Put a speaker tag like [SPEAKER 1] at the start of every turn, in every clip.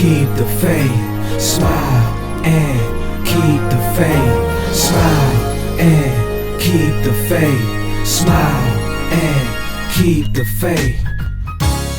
[SPEAKER 1] keep the faith. Smile and keep the faith. Smile and keep the faith. Smile and keep the faith.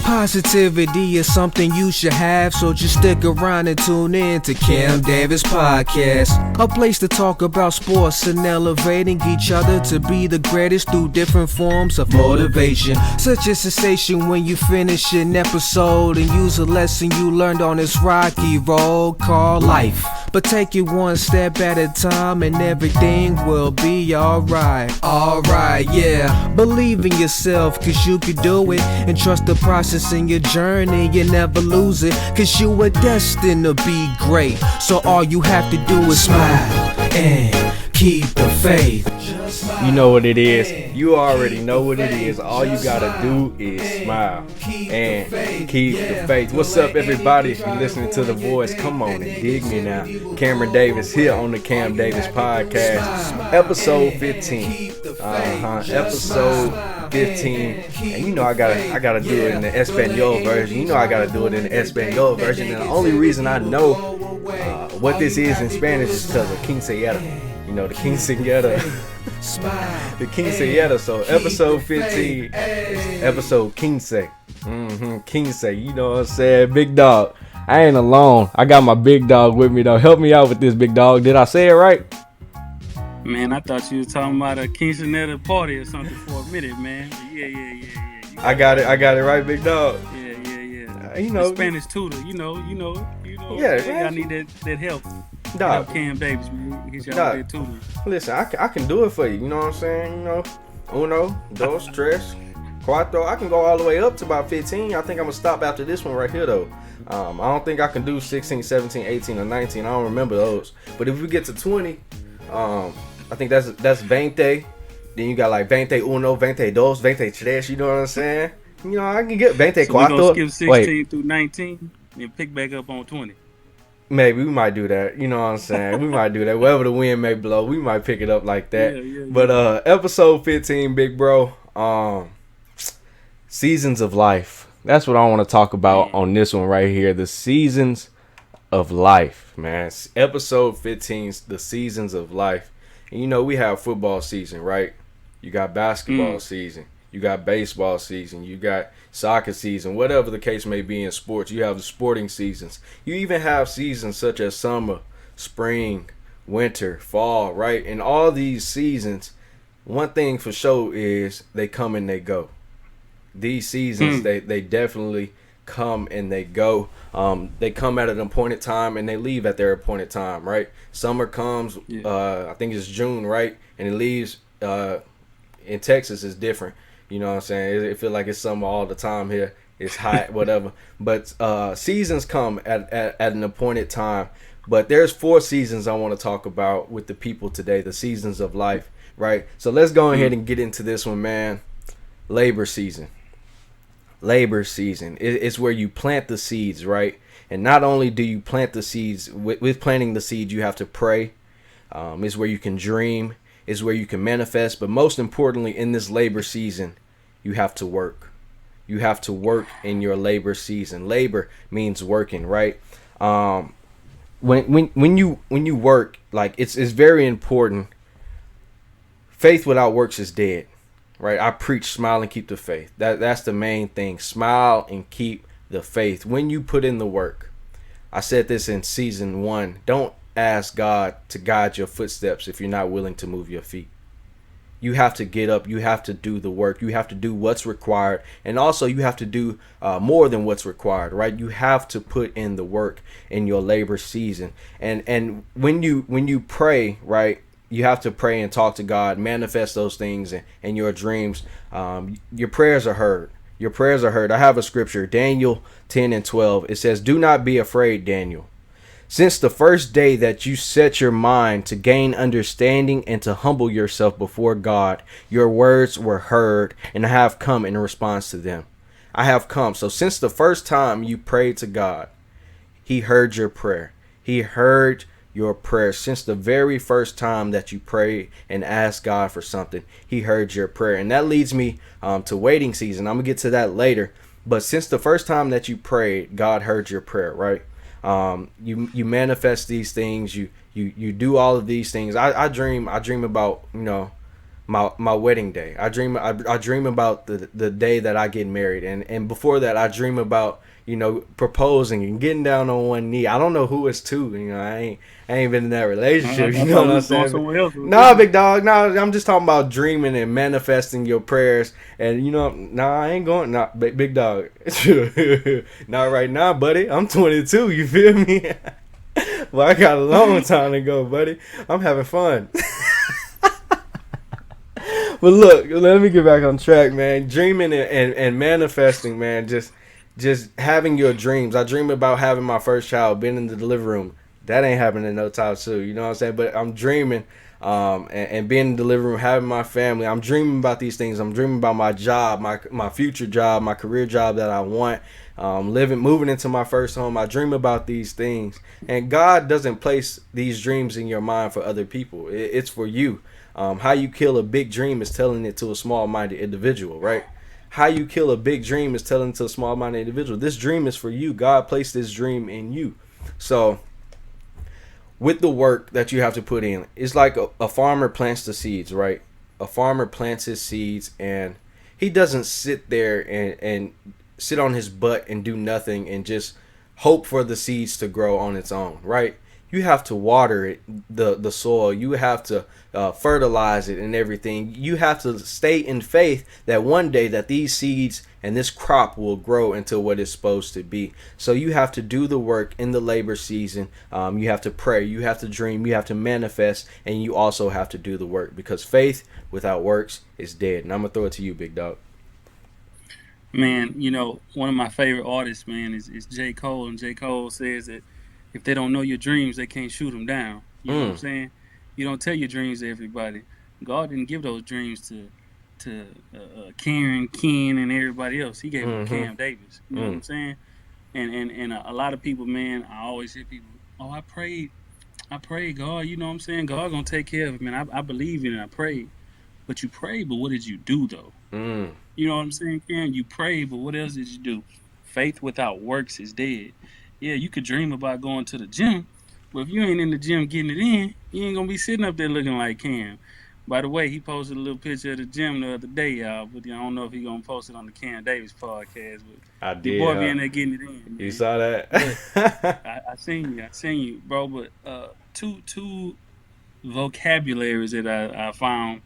[SPEAKER 1] Positivity is something you should have, so just stick around and tune in to Cam Davis Podcast, a place to talk about sports and elevating each other to be the greatest through different forms of motivation. Such a sensation when you finish an episode and use a lesson you learned on this rocky road called life. But take it one step at a time and everything will be alright. Alright, yeah. Believe in yourself, cause you can do it, and trust the process in your journey, you never lose it, cause you are destined to be great. So all you have to do is smile and keep the faith.
[SPEAKER 2] You know what it is. You already know what it is. All you gotta do is smile and keep the faith. What's up, everybody? If you're listening to the voice, come on and dig me now. Cameron Davis here on the Cam Davis Podcast, episode 15. Episode 15. And you know I gotta do it in the Espanol version. You know I gotta do it in the Espanol version. And the only reason I know what this is in Spanish is because of quinceañera. You know, the quinceañera. The quinceañera. So episode 15 is episode quince. Quince. You know what I'm saying? Big dog. I ain't alone. I got my big dog with me though. Help me out with this, big dog. Did I say it right?
[SPEAKER 3] Man, I thought you were talking about a quinceañera party or something for a minute, man. Yeah.
[SPEAKER 2] I got it right, big dog.
[SPEAKER 3] Yeah.
[SPEAKER 2] You know,
[SPEAKER 3] Spanish tutor, you know.
[SPEAKER 2] Yeah,
[SPEAKER 3] I need that help.
[SPEAKER 2] Dog.
[SPEAKER 3] Help Cam Davis, man. He's out there tutoring.
[SPEAKER 2] Listen, I can do it for you. You know what I'm saying? You know, uno, dos, tres, cuatro. I can go all the way up to about 15. I think I'm gonna stop after this one right here though. I don't think I can do 16, 17, 18, or 19. I don't remember those. But if we get to 20, I think that's 20. Then you got like 21, 22, 23. You know what I'm saying? You know, I can get 24.
[SPEAKER 3] So we're gonna skip 16 through 19 and pick back up on 20.
[SPEAKER 2] Maybe we might do that. You know what I'm saying? We might do that. Wherever the wind may blow, we might pick it up like that.
[SPEAKER 3] Yeah.
[SPEAKER 2] But episode 15, big bro. Seasons of life. That's what I want to talk about on this one right here. The seasons of life, man. Episode 15, the seasons of life. And you know, we have football season, right? You got basketball season. You got baseball season. You got soccer season. Whatever the case may be in sports, you have the sporting seasons. You even have seasons such as summer, spring, winter, fall, right? And all these seasons, one thing for sure is they come and they go. These seasons, they definitely come and they go. They come at an appointed time and they leave at their appointed time, right? Summer comes, I think it's June, right? And it leaves. In Texas, it's different. You know what I'm saying? It feel like it's summer all the time here. It's hot, whatever. But seasons come at an appointed time. But there's 4 seasons I want to talk about with the people today, the seasons of life, right? So let's go ahead and get into this one, man. Labor season. Labor season. It's where you plant the seeds, right? And not only do you plant the seeds, with planting the seeds, you have to pray. It's where you can dream. It's where you can manifest. But most importantly, in this labor season, you have to work. You have to work in your labor season. Labor means working, right? When you work, like it's very important. Faith without works is dead, right? I preach smile and keep the faith. That's the main thing. Smile and keep the faith. When you put in the work, I said this in season 1. Don't ask God to guide your footsteps if you're not willing to move your feet. You have to get up. You have to do the work. You have to do what's required. And also you have to do more than what's required, right? You have to put in the work in your labor season. And when you pray, right, you have to pray and talk to God, manifest those things and your dreams. Your prayers are heard. Your prayers are heard. I have a scripture, Daniel 10:12. It says, "Do not be afraid, Daniel. Since the first day that you set your mind to gain understanding and to humble yourself before God, your words were heard, and I have come in response to them." I have come. So since the first time you prayed to God, He heard your prayer. He heard your prayer. Since the very first time that you prayed and asked God for something, He heard your prayer. And that leads me to waiting season. I'm going to get to that later. But since the first time that you prayed, God heard your prayer, right? You manifest these things. You do all of these things. I dream about, my wedding day. I dream about the day that I get married, and before that I dream about, proposing and getting down on one knee. I don't know who it's to. I ain't been in that relationship.
[SPEAKER 3] I
[SPEAKER 2] You know
[SPEAKER 3] thought
[SPEAKER 2] what
[SPEAKER 3] we
[SPEAKER 2] I'm
[SPEAKER 3] was going
[SPEAKER 2] saying?
[SPEAKER 3] somewhere else.
[SPEAKER 2] Nah, big dog. Nah, I'm just talking about dreaming and manifesting your prayers. And nah, I ain't going. Nah, big dog. Not right now, buddy. I'm 22. You feel me? Well, I got a long time to go, buddy. I'm having fun. But look, let me get back on track, man. Dreaming and manifesting, man. Just having your dreams. I dream about having my first child, being in the delivery room. That ain't happening no time soon. You know what I'm saying? But I'm dreaming, and being in the delivery room, having my family. I'm dreaming about these things. I'm dreaming about my job, my future job, my career job that I want. Moving into my first home. I dream about these things, and God doesn't place these dreams in your mind for other people. It's for you. How you kill a big dream is telling it to a small-minded individual, right? How you kill a big dream is telling it to a small-minded individual. This dream is for you. God placed this dream in you. So, with the work that you have to put in, it's like a farmer plants the seeds, right? A farmer plants his seeds, and he doesn't sit there and sit on his butt and do nothing and just hope for the seeds to grow on its own, right? You have to water it, the soil. You have to fertilize it and everything. You have to stay in faith that one day that these seeds and this crop will grow into what it's supposed to be. So you have to do the work in the labor season. You have to pray. You have to dream. You have to manifest. And you also have to do the work, because faith without works is dead. And I'm going to throw it to you, big dog.
[SPEAKER 3] Man, one of my favorite artists, man, is J. Cole. And J. Cole says that if they don't know your dreams, they can't shoot them down. You know what I'm
[SPEAKER 2] Mm,
[SPEAKER 3] saying? You don't tell your dreams to everybody. God didn't give those dreams to Karen, Ken, and everybody else. He gave them to
[SPEAKER 2] mm-hmm,
[SPEAKER 3] Cam Davis. You know what
[SPEAKER 2] mm,
[SPEAKER 3] I'm saying? And a lot of people, man, I always hear people, oh, I prayed, God. You know what I'm saying? God gonna take care of it, man. I believe in it. I prayed, but you prayed, but what did you do though?
[SPEAKER 2] mm.
[SPEAKER 3] You know what I'm saying, Cam? You prayed, but what else did you do? Faith without works is dead. Yeah, you could dream about going to the gym, but if you ain't in the gym getting it in, you ain't gonna be sitting up there looking like Cam. By the way, he posted a little picture of the gym the other day, y'all. But I don't know if he gonna post it on the Cam Davis podcast. But
[SPEAKER 2] I
[SPEAKER 3] your
[SPEAKER 2] did,
[SPEAKER 3] boy be
[SPEAKER 2] huh?
[SPEAKER 3] in there getting it in,
[SPEAKER 2] You
[SPEAKER 3] man.
[SPEAKER 2] saw
[SPEAKER 3] But
[SPEAKER 2] that?
[SPEAKER 3] I seen you, bro. But two vocabularies that I found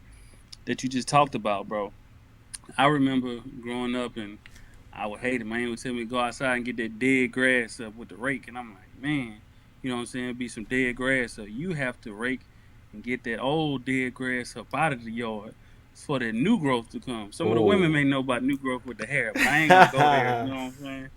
[SPEAKER 3] that you just talked about, bro. I remember growing up and I would hate it. My aunt would tell me to go outside and get that dead grass up with the rake, and I'm like, man, you know what I'm saying? It'd be some dead grass, so you have to rake and get that old dead grass up out of the yard for that new growth to come. Some of the women
[SPEAKER 2] Oh.
[SPEAKER 3] may know about new growth with the hair, but I ain't gonna go there. You know what I'm saying?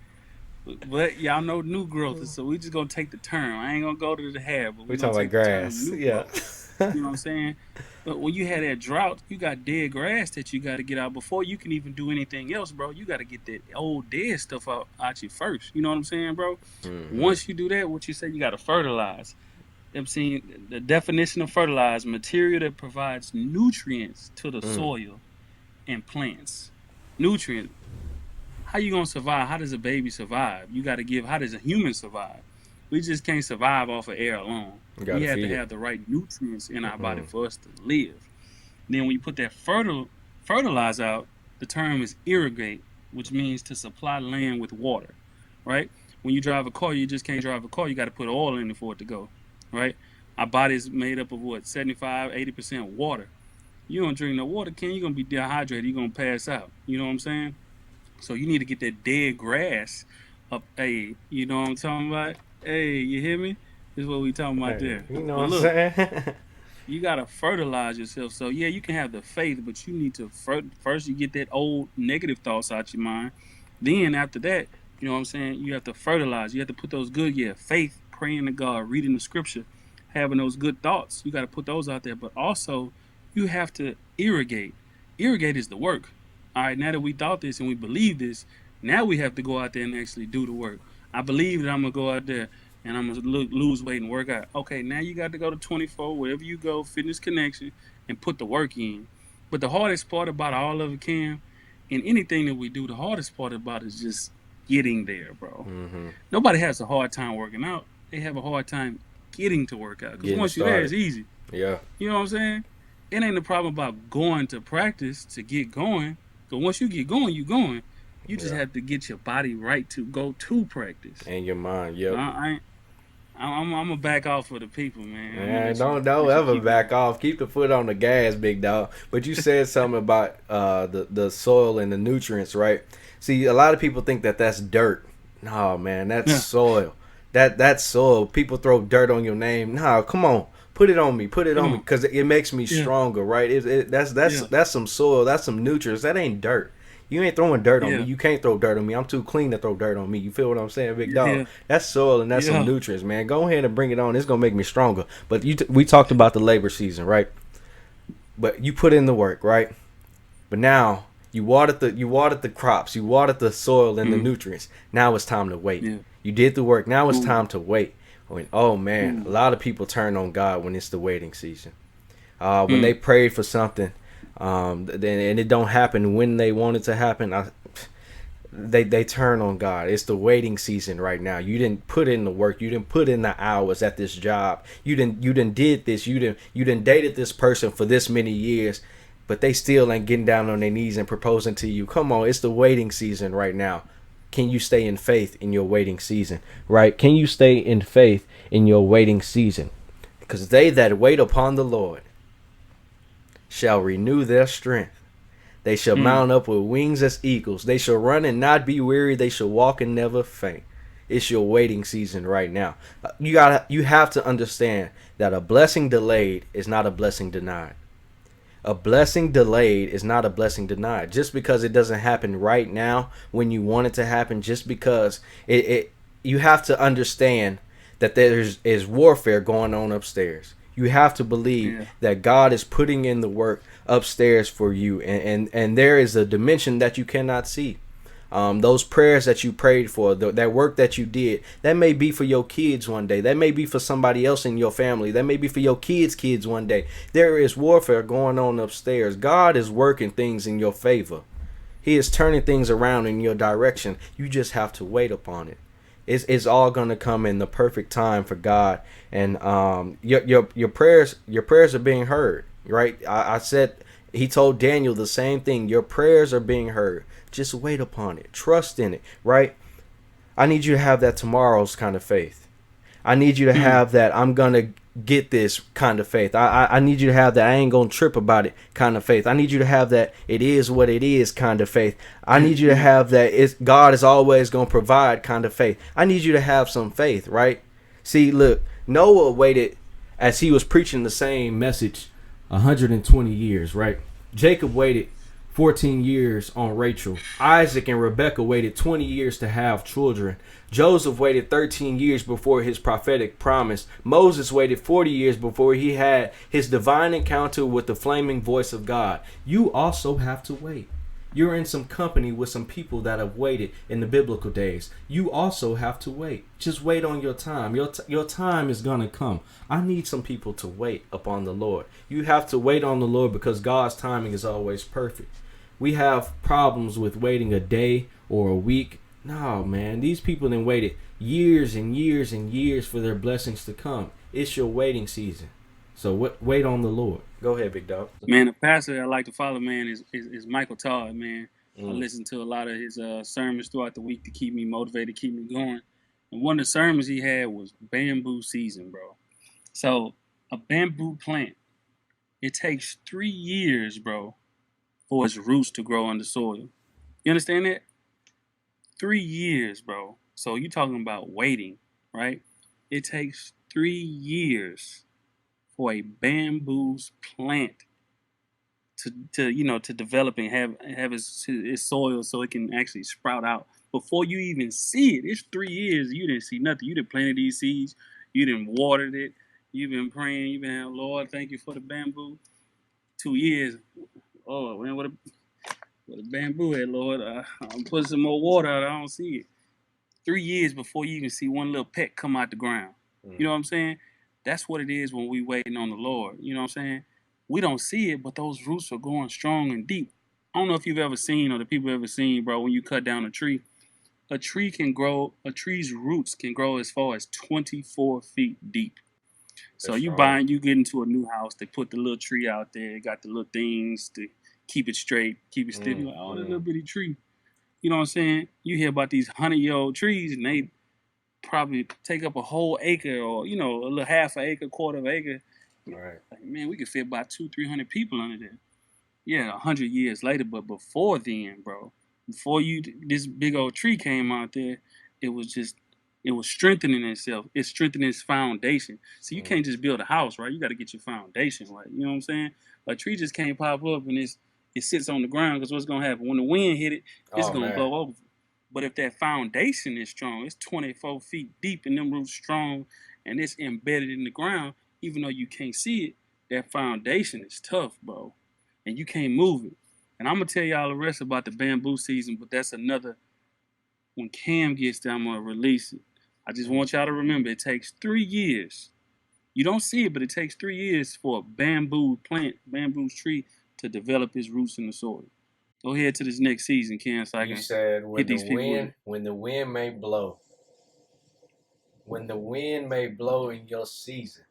[SPEAKER 3] But y'all know new growth, so we just gonna take the term. I ain't gonna go to the hair, but
[SPEAKER 2] We
[SPEAKER 3] we gonna
[SPEAKER 2] talking about
[SPEAKER 3] take the term
[SPEAKER 2] grass.
[SPEAKER 3] new
[SPEAKER 2] Yeah.
[SPEAKER 3] growth. You know what I'm saying? But when you had that drought, you got dead grass that you got to get out before you can even do anything else, bro. You got to get that old dead stuff out you first. You know what I'm saying, bro?
[SPEAKER 2] Mm-hmm.
[SPEAKER 3] Once you do that, what you say, you got to fertilize. I'm seeing the definition of fertilize: material that provides nutrients to the
[SPEAKER 2] Mm.
[SPEAKER 3] soil and plants. Nutrients. How you gonna survive? How does a baby survive? You got to give. How does a human survive? We just can't survive off of air alone.
[SPEAKER 2] You
[SPEAKER 3] We
[SPEAKER 2] gotta
[SPEAKER 3] have to
[SPEAKER 2] feed it.
[SPEAKER 3] have the right nutrients in our body
[SPEAKER 2] Mm.
[SPEAKER 3] for us to live. Then when you put that fertilize out, the term is irrigate, which means to supply land with water, right? When you drive a car, you just can't drive a car. You got to put oil in it for it to go, right? Our body's made up of what, 75, 80% water. You don't drink no water, Ken, you're going to be dehydrated. You're going to pass out. You know what I'm saying? So you need to get that dead grass up. Hey, you know what I'm talking about? Hey, you hear me? This is what we talking about
[SPEAKER 2] Hey,
[SPEAKER 3] there.
[SPEAKER 2] you know
[SPEAKER 3] But
[SPEAKER 2] what I'm
[SPEAKER 3] look,
[SPEAKER 2] saying?
[SPEAKER 3] you gotta fertilize yourself. So yeah, you can have the faith, but you need to first you get that old negative thoughts out your mind. Then after that, you know what I'm saying. You have to fertilize. You have to put those good, faith, praying to God, reading the scripture, having those good thoughts. You got to put those out there. But also, you have to irrigate. Irrigate is the work. All right. Now that we thought this and we believe this, now we have to go out there and actually do the work. I believe that I'm gonna go out there and I'm gonna lose weight and work out. Okay, now you got to go to 24, wherever you go, Fitness Connection, and put the work in. But the hardest part about all of it, Cam, in anything that we do, the hardest part about it is just getting there, bro.
[SPEAKER 2] Mm-hmm.
[SPEAKER 3] Nobody has a hard time working out. They have a hard time getting to work out. Because
[SPEAKER 2] Getting
[SPEAKER 3] once you're there,
[SPEAKER 2] started.
[SPEAKER 3] it's easy.
[SPEAKER 2] Yeah.
[SPEAKER 3] You know what I'm saying? It ain't a problem about going to practice to get going. But once you get going, you going. You just
[SPEAKER 2] Yeah.
[SPEAKER 3] have to get your body right to go to practice.
[SPEAKER 2] And your mind.
[SPEAKER 3] So
[SPEAKER 2] Yep.
[SPEAKER 3] I'm gonna back off for the people, man. I'm gonna
[SPEAKER 2] Man, don't
[SPEAKER 3] let you
[SPEAKER 2] ever
[SPEAKER 3] keep
[SPEAKER 2] back
[SPEAKER 3] going.
[SPEAKER 2] off. Keep the foot on the gas, big dog. But you said something about the soil and the nutrients, right? See, a lot of people think that that's dirt. No, man, that's
[SPEAKER 3] Yeah,
[SPEAKER 2] soil. That's soil. People throw dirt on your name. No, come on, put it on me, put it
[SPEAKER 3] come
[SPEAKER 2] on me,
[SPEAKER 3] on.
[SPEAKER 2] because it makes me
[SPEAKER 3] Yeah,
[SPEAKER 2] stronger, right?
[SPEAKER 3] yeah,
[SPEAKER 2] That's some soil. That's some nutrients. That ain't dirt. You ain't throwing dirt on me.
[SPEAKER 3] yeah,
[SPEAKER 2] You can't throw dirt on me. I'm too clean to throw dirt on me. You feel what I'm saying, big dog?
[SPEAKER 3] yeah,
[SPEAKER 2] That's soil and that's some
[SPEAKER 3] yeah.
[SPEAKER 2] nutrients, man. Go ahead and bring it on. It's gonna make me stronger. But we talked about the labor season, right? But you put in the work, right? But now you watered the crops, you watered the soil and the
[SPEAKER 3] Mm,
[SPEAKER 2] nutrients. Now it's time to wait.
[SPEAKER 3] yeah.
[SPEAKER 2] You did the work. Now it's
[SPEAKER 3] Ooh,
[SPEAKER 2] time to wait. Oh man, a
[SPEAKER 3] ooh.
[SPEAKER 2] lot of people turn on God when it's the waiting season. When they
[SPEAKER 3] Mm,
[SPEAKER 2] prayed for something, then and it don't happen when they want it to happen. They turn on God. It's the waiting season right now. You didn't put in the work. You didn't put in the hours at this job. You didn't did this. You didn't dated this person for this many years, but they still ain't getting down on their knees and proposing to you. Come on, it's the waiting season right now. Can you stay in faith in your waiting season? Right? Can you stay in faith in your waiting season? Because they that wait upon the Lord shall renew their strength. They shall
[SPEAKER 3] mm.
[SPEAKER 2] mount up with wings as eagles. They shall run and not be weary. They shall walk and never faint. It's your waiting season right now. You have to understand that a blessing delayed is not a blessing denied. A blessing delayed is not a blessing denied. Just because it doesn't happen right now when you want it to happen, just because it you have to understand that is warfare going on upstairs. You have to believe
[SPEAKER 3] Yeah,
[SPEAKER 2] that God is putting in the work upstairs for you, and there is a dimension that you cannot see. Those prayers that you prayed for, that work that you did, that may be for your kids one day. That may be for somebody else in your family. That may be for your kids one day. There is warfare going on upstairs. God is working things in your favor. He is turning things around in your direction. You just have to wait upon it. It's all gonna come in the perfect time for God, and your prayers are being heard. Right? I said he told Daniel the same thing. Your prayers are being heard. Just wait upon it. Trust in it. Right? I need you to have that tomorrow's kind of faith. I need you to
[SPEAKER 3] mm,
[SPEAKER 2] have that I'm gonna get this kind of faith. I need you to have that I ain't gonna trip about it kind of faith. I need you to have that it is what it is kind of faith. I need you to
[SPEAKER 3] yeah.
[SPEAKER 2] have that it's God is always gonna provide kind of faith. I need you to have some faith, right? See, look, Noah waited as he was preaching the same message 120 years, right? Jacob waited 14 years on Rachel. Isaac and Rebekah waited 20 years to have children. Joseph waited 13 years before his prophetic promise. Moses waited 40 years before he had his divine encounter with the flaming voice of God. You also have to wait. You're in some company with some people that have waited in the biblical days. You also have to wait. Just wait on your time. Your time is going to come. I need some people to wait upon the Lord. You have to wait on the Lord because God's timing is always perfect. We have problems with waiting a day or a week. No, man. These people then waited years and years and years for their blessings to come. It's your waiting season. So wait on the Lord. Go ahead, big dog.
[SPEAKER 3] Man, the pastor I like to follow, man, is Michael Todd, man. I
[SPEAKER 2] Mm.
[SPEAKER 3] listen to a lot of his sermons throughout the week to keep me motivated, keep me going. And one of the sermons he had was bamboo season, bro. So a bamboo plant, it takes 3 years, bro, for its roots to grow under soil. You understand that? 3 years, bro. So you talking about waiting, right? It takes 3 years for a bamboo's plant to develop and have its soil so it can actually sprout out. Before you even see it, it's 3 years. You didn't see nothing. You didn't planted these seeds. You didn't watered it. You've been praying. You've been, Lord, thank you for the bamboo. 2 years. Oh man, what a bamboo at, Lord. I'm putting some more water out. I don't see it. 3 years before you even see one little peck come out the ground. You know what I'm saying? That's what it is when we waiting on the Lord. You know what I'm saying? We don't see it, but those roots are going strong and deep. I don't know if you've ever seen or the people ever seen, bro, when you cut down a tree, a tree's roots can grow as far as 24 feet deep. So
[SPEAKER 2] That's strong.
[SPEAKER 3] you get into a new house, they put the little tree out there, got the little things to keep it straight, keep it steady. Like, oh, that little bitty tree. You know what I'm saying? You hear about these 100-year-old trees, and they probably take up a whole acre, or a little half an acre, quarter of an acre.
[SPEAKER 2] Right.
[SPEAKER 3] Like, man, we could fit about 200-300 people under there. Yeah, 100 years later, but before then, bro, before this big old tree came out there, it was strengthening itself. It's strengthening its foundation. So you can't just build a house, right? You got to get your foundation right. You know what I'm saying? A tree just can't pop up and it sits on the ground, because what's gonna happen when the wind hit it? It's gonna blow over. But if that foundation is strong, it's 24 feet deep and them roots strong, and it's embedded in the ground, even though you can't see it, that foundation is tough, bro. And you can't move it. And I'm going to tell y'all the rest about the bamboo season, but that's another, when Cam gets there, I'm going to release it. I just want y'all to remember, it takes 3 years. You don't see it, but it takes 3 years for a bamboo tree to develop its roots in the soil. Go ahead to this next season, Cam, so I can hit these people.
[SPEAKER 2] When the wind may blow. When the wind may blow in your season.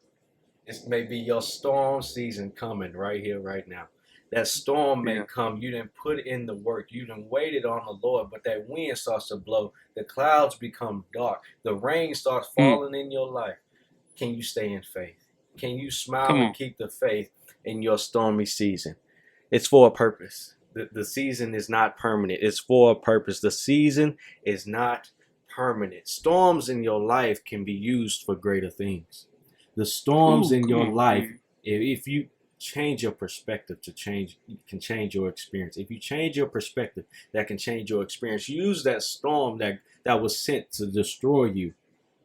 [SPEAKER 2] It may be your storm season coming right here, right now. That storm may come. You didn't put in the work. You didn't waited on the Lord, but that wind starts to blow. The clouds become dark. The rain starts falling in your life. Can you stay in faith? Can you smile and keep the faith in your stormy season? It's for a purpose. The season is not permanent. It's for a purpose. The season is not permanent. Storms in your life can be used for greater things. The storms in your life, if you change your perspective you can change your experience. If you change your perspective, that can change your experience. Use that storm that was sent to destroy you.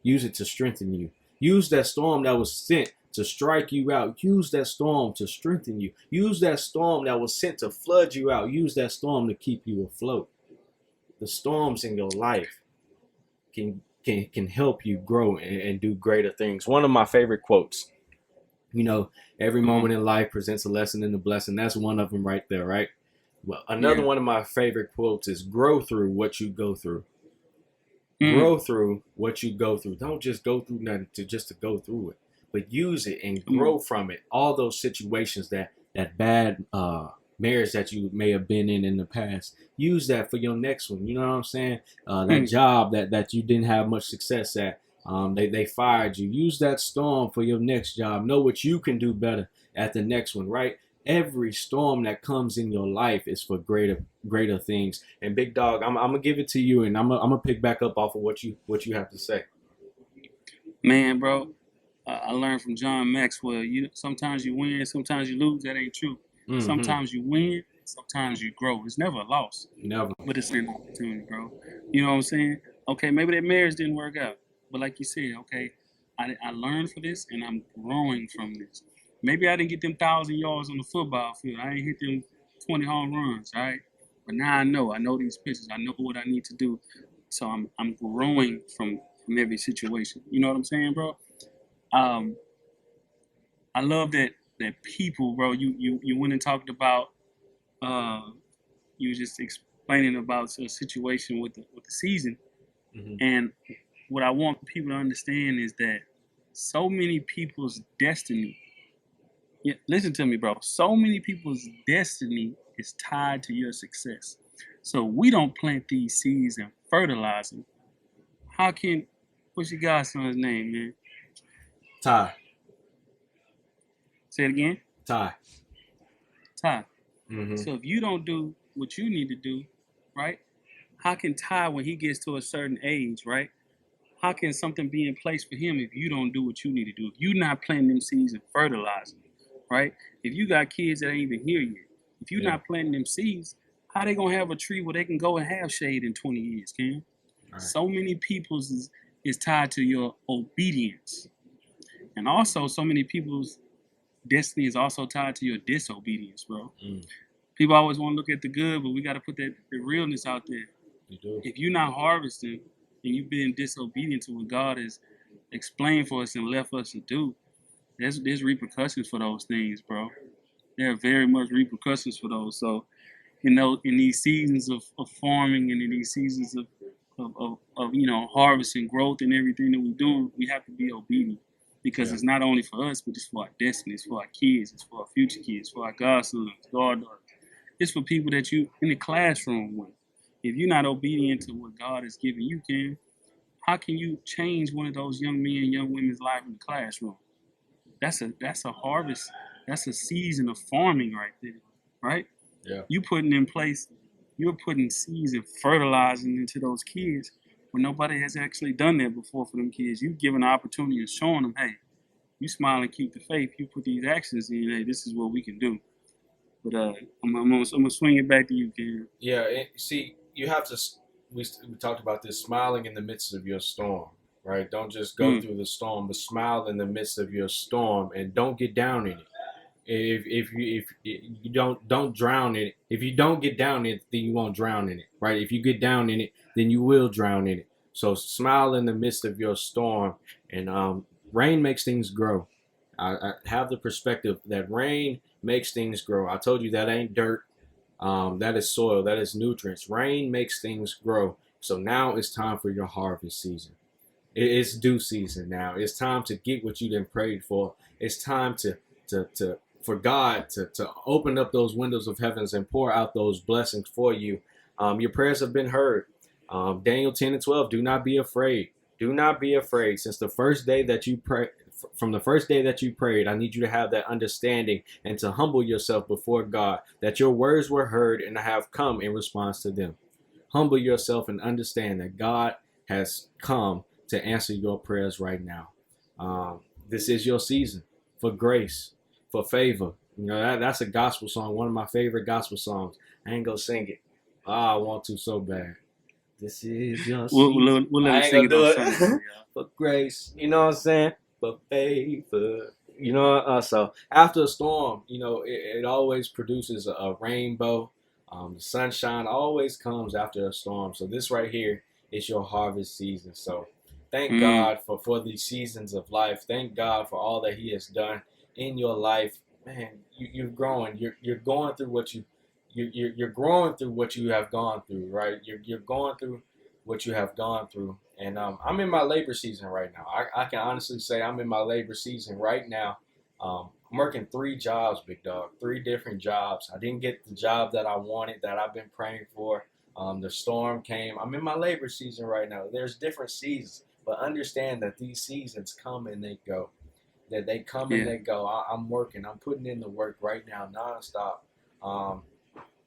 [SPEAKER 2] Use it to strengthen you. Use that storm that was sent to strike you out. Use that storm to strengthen you. Use that storm that was sent to flood you out. Use that storm to keep you afloat. The storms in your life can help you grow and do greater things. One of my favorite quotes, every moment in life presents a lesson and a blessing. That's one of them right there, right? Well, another one of my favorite quotes is grow through what you go through. Grow through what you go through. Don't just go through nothing to go through it, but use it and grow from it. All those situations, that bad marriage that you may have been in the past, use that for your next one. You know what I'm saying? That job that you didn't have much success at, they fired you. Use that storm for your next job. Know what you can do better at the next one, right? Every storm that comes in your life is for greater things. And Big Dog, I'm gonna give it to you, and I'm gonna pick back up off of what you have to say.
[SPEAKER 3] Man, bro, I learned from John Maxwell. Sometimes you win, sometimes you lose. That ain't true. Sometimes you win, sometimes you grow. It's never a loss.
[SPEAKER 2] Never.
[SPEAKER 3] But it's an opportunity, bro. You know what I'm saying? Okay, maybe that marriage didn't work out. But like you said, okay, I learned from this, and I'm growing from this. Maybe I didn't get them 1,000 yards on the football field. I ain't hit them 20 home runs, all right? But now I know these pitches. I know what I need to do. So I'm growing from every situation. You know what I'm saying, bro? I love that people, bro. You went and talked about. You were just explaining about a situation with the season, and what I want people to understand is that so many people's destiny. Yeah, listen to me, bro. So many people's destiny is tied to your success. So we don't plant these seeds and fertilize them. What's your godson's name, man?
[SPEAKER 2] Ty.
[SPEAKER 3] Say it again.
[SPEAKER 2] Ty.
[SPEAKER 3] So if you don't do what you need to do, right? How can Ty, when he gets to a certain age, right? How can something be in place for him if you don't do what you need to do? If you're not planting them seeds and fertilizing, right? If you got kids that ain't even here yet, if you're not planting them seeds, how they gonna have a tree where they can go and have shade in 20 years, Ken? Right. So many people's is tied to your obedience. And also so many people's destiny is also tied to your disobedience, bro. People always want to look at the good, but we got to put the realness out there.
[SPEAKER 2] You do.
[SPEAKER 3] If you're not harvesting and you've been disobedient to what God has explained for us and left us to do, there's repercussions for those things, bro. There are very much repercussions for those. So, in these seasons of farming and in these seasons of harvest and growth and everything that we're doing, we have to be obedient because
[SPEAKER 2] Yeah.
[SPEAKER 3] it's not only for us, but it's for our destiny, it's for our kids, it's for our future kids, for our godsons, goddaughters. It's for people that you in the classroom with. If you're not obedient to what God has given you, how can you change one of those young men, young women's life in the classroom? That's a harvest. That's a season of farming right there, right?
[SPEAKER 2] Yeah.
[SPEAKER 3] You putting in place, you're putting seeds and fertilizing into those kids when nobody has actually done that before for them kids. You giving an opportunity and showing them, hey, you smile and keep the faith. You put these actions in. Hey, this is what we can do. But I'm gonna swing it back to you, Ken.
[SPEAKER 2] Yeah. See, you have to. We talked about this, smiling in the midst of your storm, right? Don't just go through the storm, but smile in the midst of your storm, and don't get down in it. If you don't drown in it. If you don't get down in it, then you won't drown in it, right? If you get down in it, then you will drown in it. So smile in the midst of your storm, and rain makes things grow. I have the perspective that rain makes things grow. I told you that ain't dirt. That is soil. That is nutrients. Rain makes things grow. So now it's time for your harvest season. It's due season now. It's time to get what you done prayed for. It's time to for God to open up those windows of heavens and pour out those blessings for you. Your prayers have been heard. Daniel 10 and 12. Do not be afraid. Do not be afraid. Since the first day that you pray, from the first day that you prayed, I need you to have that understanding and to humble yourself before God, that your words were heard and I have come in response to them. Humble yourself and understand that God has come to answer your prayers right now. This is your season for grace, for favor. You know, that's a gospel song, one of my favorite gospel songs. I ain't gonna sing it. I want to so bad. This is your season.
[SPEAKER 3] We'll let
[SPEAKER 2] I
[SPEAKER 3] him
[SPEAKER 2] ain't
[SPEAKER 3] sing it
[SPEAKER 2] gonna
[SPEAKER 3] on
[SPEAKER 2] do
[SPEAKER 3] Sunday,
[SPEAKER 2] it.
[SPEAKER 3] y'all.
[SPEAKER 2] For grace, you know what I'm saying? For favor, you know. So after a storm, you know, it always produces a rainbow. The sunshine always comes after a storm. So this right here is your harvest season. So thank God for these seasons of life. Thank God for all that He has done in your life. Man, you're growing. You're going through what you're growing through what you have gone through, right? You're going through what you have gone through. And I'm in my labor season right now. I can honestly say I'm in my labor season right now. I'm working 3 jobs, big dog, 3 different jobs. I didn't get the job that I wanted, that I've been praying for. The storm came. I'm in my labor season right now. There's different seasons, but understand that these seasons come and they go. That they come and they go. I'm working. I'm putting in the work right now, nonstop.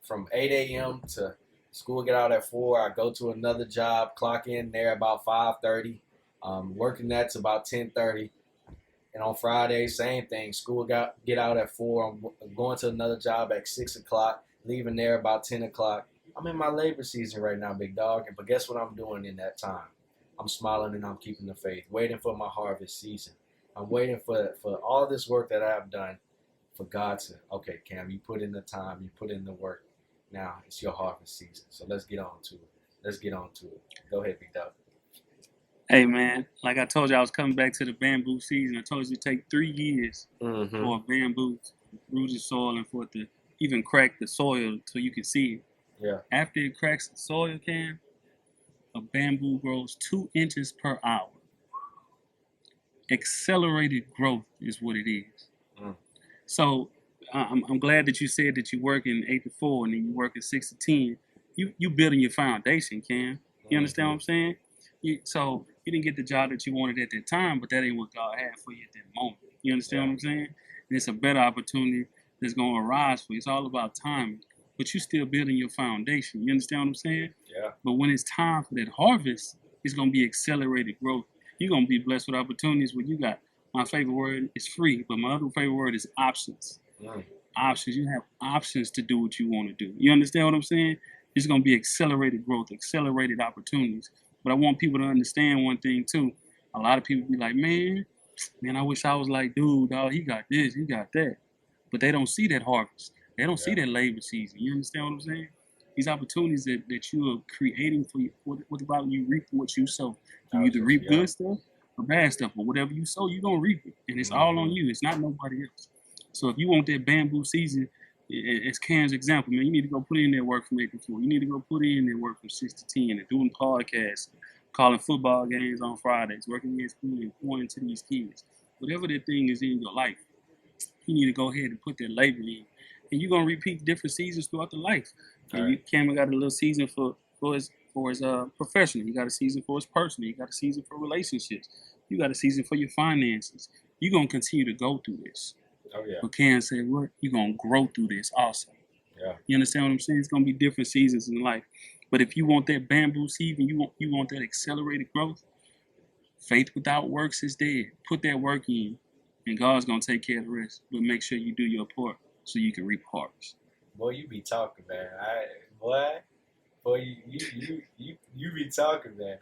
[SPEAKER 2] From 8 a.m. to school get out at 4. I go to another job, clock in there about 5:30. Working that's about 10:30. And on Friday, same thing. School get out at 4. I'm going to another job at 6 o'clock, leaving there about 10 o'clock. I'm in my labor season right now, big dog. But guess what I'm doing in that time? I'm smiling and I'm keeping the faith, waiting for my harvest season. I'm waiting for all this work that I've done for God to, okay, Cam, you put in the time, you put in the work. Now it's your harvest season. So let's get on to it. Go ahead, big dog.
[SPEAKER 3] Hey, man, like I told you, I was coming back to the bamboo season. I told you it take 3 years for a bamboo to root its soil and for it to even crack the soil so you can see it.
[SPEAKER 2] Yeah.
[SPEAKER 3] After it cracks the soil, a bamboo grows 2 inches per hour. Accelerated growth is what it is. So I'm glad that you said that you work in 8 to 4 and then you work at 6 to 10. You building your foundation, Cam. You understand what I'm saying? So you didn't get the job that you wanted at that time, but that ain't what God had for you at that moment. You understand what I'm saying? And it's a better opportunity that's going to arise for you. It's all about timing, but you're still building your foundation. You understand what I'm saying?
[SPEAKER 2] Yeah.
[SPEAKER 3] But when it's time for that harvest, it's going to be accelerated growth. You're going to be blessed with opportunities where you got, my favorite word is free, but my other favorite word is options. Options. You have options to do what you want to do. You understand what I'm saying? It's going to be accelerated growth, accelerated opportunities. But I want people to understand one thing too. A lot of people be like, man, I wish I was like, dude, dog, he got this, he got that. But they don't see that harvest. They don't see that labor season. You understand what I'm saying? These opportunities that you are creating for you, what about you reap what you sow? You either reap good stuff or bad stuff, but whatever you sow, you're going to reap it. And it's all on you. It's not nobody else. So if you want that bamboo season, It's Cam's example, man. You need to go put in that work from 8 to 4. You need to go put in that work from 6 to 10 and doing podcasts, calling football games on Fridays, working ESPN, pouring into these kids. Whatever that thing is in your life, you need to go ahead and put that labor in. And you're going to repeat different seasons throughout the life. And Cam got a little season for his professional. You got a season for his personal. You got a season for relationships. You got a season for your finances. You're going to continue to go through this.
[SPEAKER 2] Oh, yeah.
[SPEAKER 3] But Cam said, "What? You're going to grow through this also."
[SPEAKER 2] Yeah.
[SPEAKER 3] You understand what I'm saying? It's going to be different seasons in life. But if you want that bamboo season, you want that accelerated growth, faith without works is dead. Put that work in, and God's going to take care of the rest. But make sure you do your part so you can reap harvest.
[SPEAKER 2] Boy, you be talking, man. You be talking, man.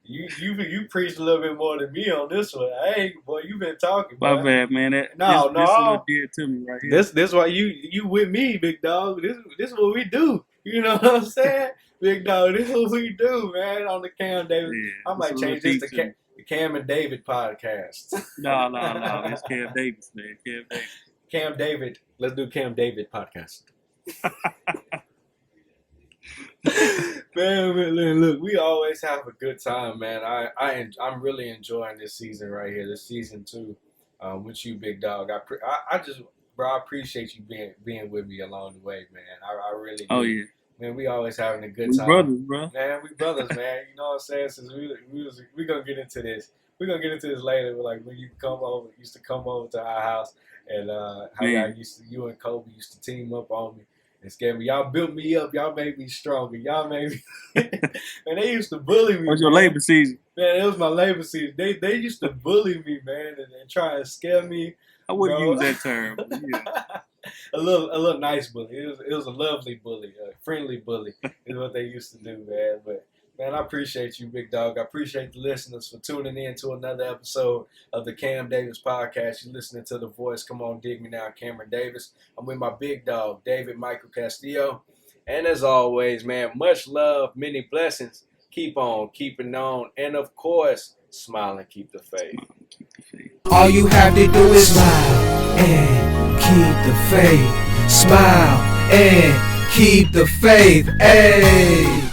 [SPEAKER 2] You preached a little bit more than me on this one. Hey, boy, you been talking.
[SPEAKER 3] My
[SPEAKER 2] boy.
[SPEAKER 3] bad, man. This dear to me right here.
[SPEAKER 2] This why you with me, big dog. This is what we do. You know what I'm saying, big dog? This is what we do, man. On the Cam David, I might change this to the Cam and David podcast.
[SPEAKER 3] No, it's Cam Davis, man.
[SPEAKER 2] Cam David. Let's do Cam David podcast. Man, look, we always have a good time, man. I'm really enjoying this season right here, this season 2, with you, big dog. I appreciate you being with me along the way, man. I really do.
[SPEAKER 3] Oh yeah,
[SPEAKER 2] man. We always having a good time.
[SPEAKER 3] We brothers, bro.
[SPEAKER 2] Man, we brothers, man. You know what I'm saying? Since we gonna get into this. We're gonna get into this later. Like when you used to come over to our house, and how you and Kobe used to team up on me. And scared me. Y'all built me up. Y'all made me stronger. Y'all made me. Man, they used to bully me.
[SPEAKER 3] What's your labor season?
[SPEAKER 2] Man, it was my labor season. They used to bully me, man, and try and scare me.
[SPEAKER 3] I wouldn't use that term. Yeah.
[SPEAKER 2] a little nice bully. It was a lovely bully, a friendly bully is what they used to do, man. But man, I appreciate you, big dog. I appreciate the listeners for tuning in to another episode of the Cam Davis podcast. You're listening to the voice. Come on, dig me now, Cameron Davis. I'm with my big dog, David Michael Castillo. And as always, man, much love, many blessings. Keep on keeping on. And of course, smile and keep the faith.
[SPEAKER 1] All you have to do is smile and keep the faith. Smile and keep the faith. Hey.